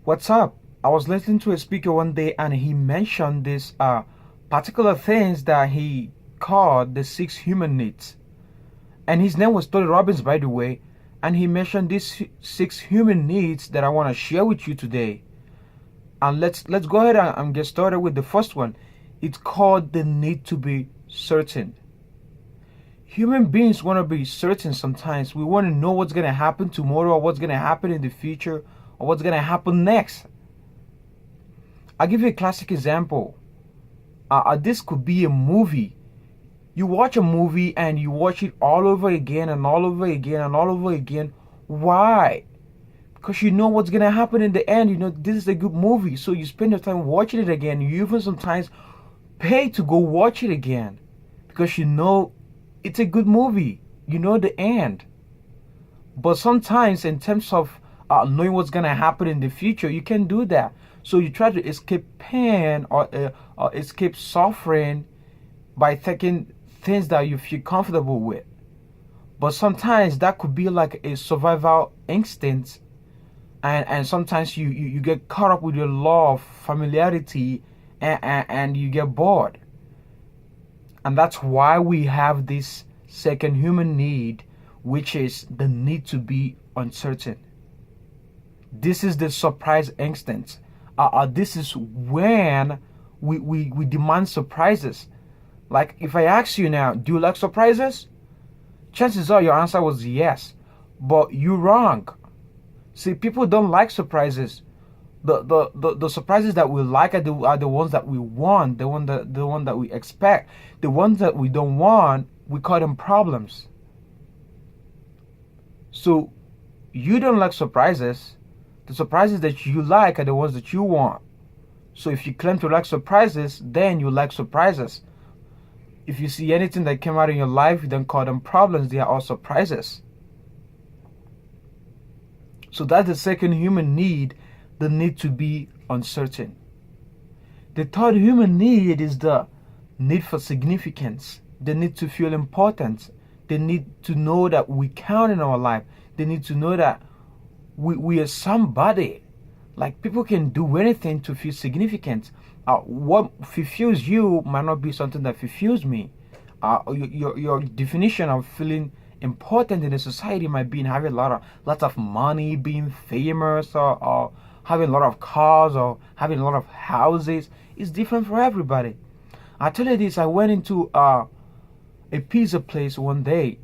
What's up? I was listening to a speaker one day and he mentioned this particular things that he called the six human needs. And his name was Tony Robbins, by the way. And he mentioned these six human needs that I want to share with you today. And let's go ahead and get started with the first one. It's called the need to be certain. Human beings want to be certain sometimes. We want to know what's going to happen tomorrow, or what's going to happen in the future, or what's going to happen next. I'll give you a classic example. This could be a movie. You watch a movie and you watch it all over again and all over again and all over again. Why? Because you know what's going to happen in the end. You know this is a good movie. So you spend your time watching it again. You even sometimes pay to go watch it again. Because you know it's a good movie. You know the end. But sometimes in terms of knowing what's going to happen in the future, you can do that. So you try to escape pain or escape suffering by taking things that you feel comfortable with. But sometimes that could be like a survival instinct. And sometimes you get caught up with your law of familiarity and you get bored. And that's why we have this second human need, which is the need to be uncertain. This is the surprise instinct. This is when we demand surprises. Like if I ask you now, do you like surprises? Chances are your answer was yes. But you're wrong. See, people don't like surprises. The surprises that we like are the ones that we want, the one that we expect. The ones that we don't want, we call them problems. So you don't like surprises. The surprises that you like are the ones that you want. So if you claim to like surprises, then you like surprises. If you see anything that came out in your life, you don't call them problems, they are all surprises. So that's the second human need, the need to be uncertain. The third human need is the need for significance. The need to feel important. They need to know that we count in our life. They need to know that we are somebody. Like people can do anything to feel significant. What fulfills you might not be something that fulfills me. Your definition of feeling important in a society might be in having lots of money, being famous, or having a lot of cars, or having a lot of houses. It's different for everybody. I tell you this, I went into a pizza place one day.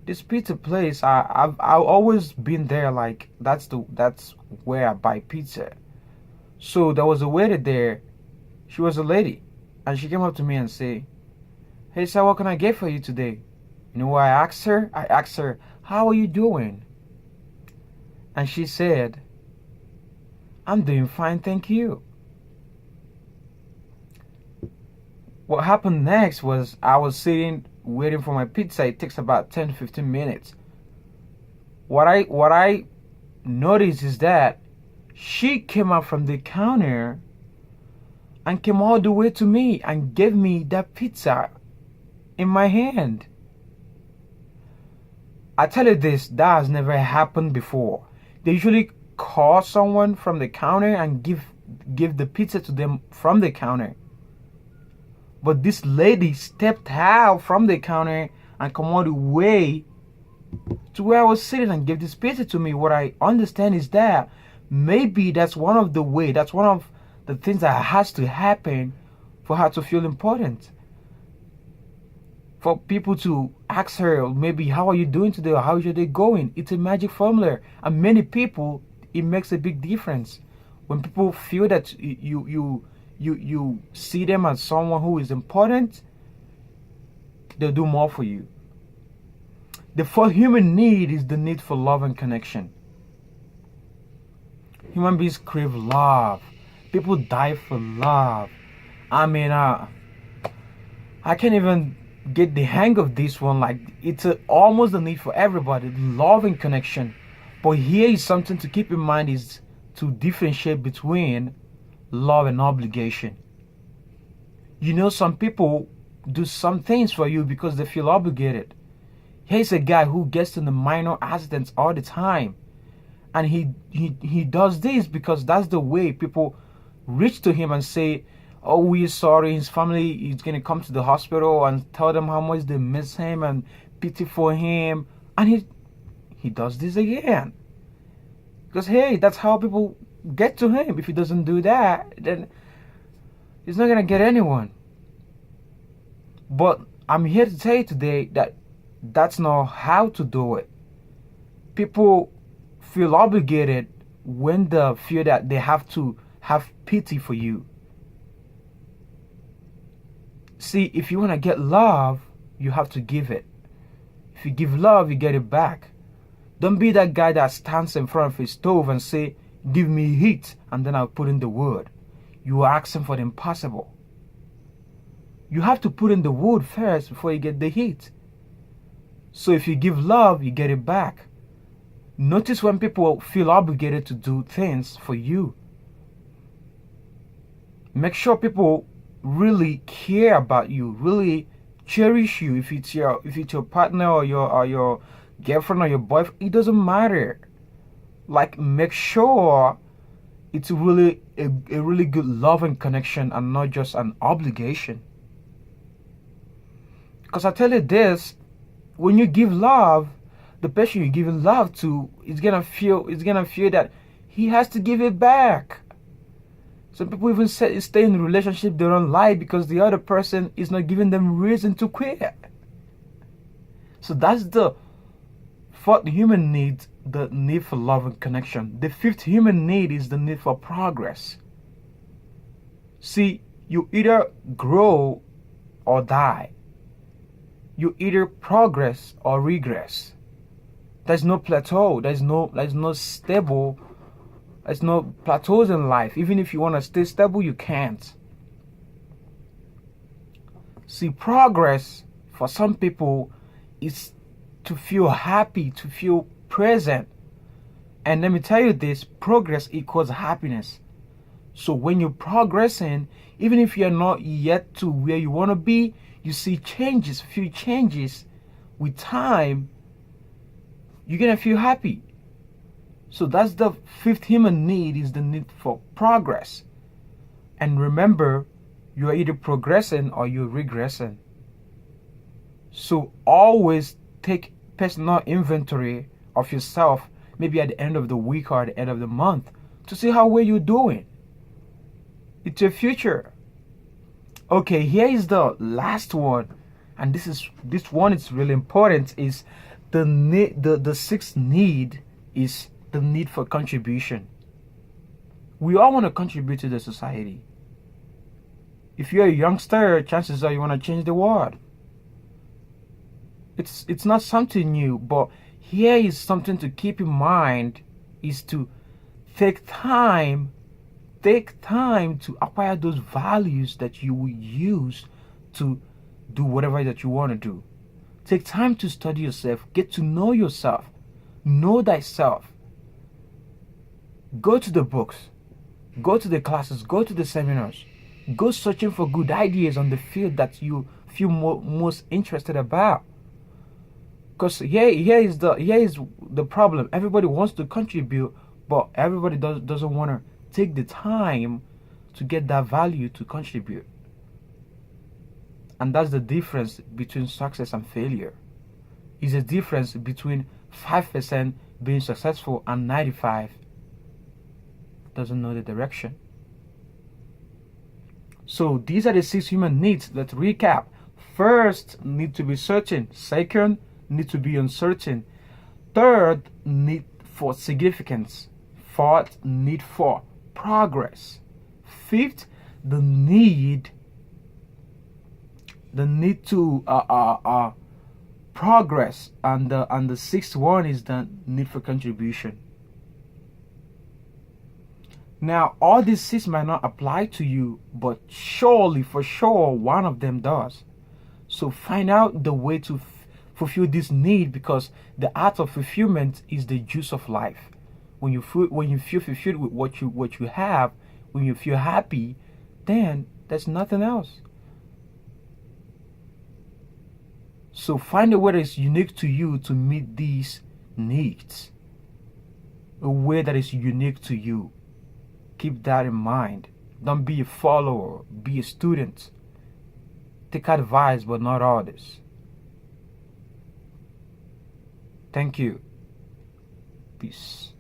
This pizza place, I've always been there. Like that's where I buy pizza. So there was a waiter there. She was a lady, and she came up to me and said, "Hey sir, what can I get for you today?" You know what I asked her? I asked her, "How are you doing?" And she said, "I'm doing fine, thank you." What happened next was I was sitting waiting for my pizza. It takes about 10 to 15 minutes. What I noticed is that she came up from the counter and came all the way to me and gave me that pizza in my hand. I tell you this, that has never happened before. They usually call someone from the counter and give the pizza to them from the counter. But this lady stepped out from the counter and come all the way to where I was sitting and gave this pizza to me. What I understand is that maybe that's one of the things that has to happen for her to feel important. For people to ask her, maybe, how are you doing today, or how is your day going? It's a magic formula. And many people, it makes a big difference. When people feel that you see them as someone who is important, they'll do more for you. The fourth human need is the need for love and connection. Human beings crave love. People die for love. I mean, I can't even get the hang of this one. Like it's almost a need for everybody, love and connection. But here is something to keep in mind, is to differentiate between love and obligation. You know, some people do some things for you because they feel obligated. Here's a guy who gets in the minor accidents all the time, And he does this because that's the way people reach to him and say, oh, we're sorry, his family is going to come to the hospital and tell them how much they miss him and pity for him. And he does this again. Because, hey, that's how people get to him. If he doesn't do that, then he's not going to get anyone. But I'm here to tell you today that that's not how to do it. People feel obligated when they feel that they have to have pity for you. See, if you want to get love, you have to give it. If you give love, you get it back. Don't be that guy that stands in front of his stove and say, give me heat, and then I'll put in the wood. You are asking for the impossible. You have to put in the wood first before you get the heat. So if you give love, you get it back. Notice when people feel obligated to do things for you. Make sure people really care about you, really cherish you. If it's your partner or your girlfriend or your boyfriend, it doesn't matter. Like, make sure it's really a really good love and connection and not just an obligation. Because I tell you this, when you give love, the person you're giving love to is gonna feel that he has to give it back. Some people even stay in a relationship they don't like because the other person is not giving them reason to quit. So that's the fourth human need, the need for love and connection. The fifth human need is the need for progress. See, you either grow or die. You either progress or regress. There's no plateau. There's no stable. There's no plateaus in life. Even if you want to stay stable, you can't. See, progress for some people is to feel happy, to feel present. And let me tell you this, progress equals happiness. So when you're progressing, even if you're not yet to where you want to be, you see changes, few changes with time, you're going to feel happy. So that's the fifth human need, is the need for progress. And remember, you are either progressing or you're regressing. So always take personal inventory of yourself, maybe at the end of the week or at the end of the month, to see how well you're doing. It's your future. Okay, here is the last one, and this one is really important. Is the sixth need is the need for contribution. We all want to contribute to the society. If you're a youngster, chances are you want to change the world. It's not something new, but here is something to keep in mind, is to take time to acquire those values that you will use to do whatever that you want to do. Take time to study yourself, get to know yourself, know thyself. Go to the books, go to the classes, go to the seminars, go searching for good ideas on the field that you feel most interested about. Because here is the problem. Everybody wants to contribute, but everybody doesn't want to take the time to get that value to contribute. And that's the difference between success and failure. It's a difference between 5% being successful and 95% doesn't know the direction. So these are the 6 human needs. Let's recap. First, need to be certain. Second, need to be uncertain. Third, need for significance. Fourth, need for progress. Fifth, the need to progress, and the sixth one is the need for contribution. Now, all these 6 might not apply to you, but surely, for sure, one of them does. So find out the way to fulfill this need, because the art of fulfillment is the juice of life. When you feel fulfilled with what you have, when you feel happy, then there's nothing else. So find a way that is unique to you to meet these needs. a way that is unique to you. Keep that in mind. Don't be a follower, be a student. Take advice but not orders. Thank you. Peace.